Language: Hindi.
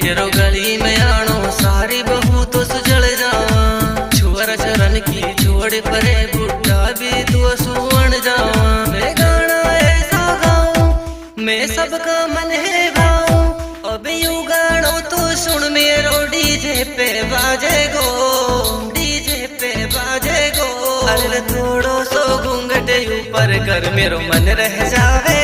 तेरो गली में आनो सारी बहू तो सुजल जावा। छुअर चरण की छोड़ परे बुढ़ा भी तू सुवन जावा। मैं गाना ऐसा गाऊं मैं सबका मन है भाऊं। अब यू गानो तू सुन मेरो डीजे पे बाजेगो, डीजे पे बाजेगो। अरे थोड़ो सो घूंघट ऊपर कर मेरो मन रह जावे।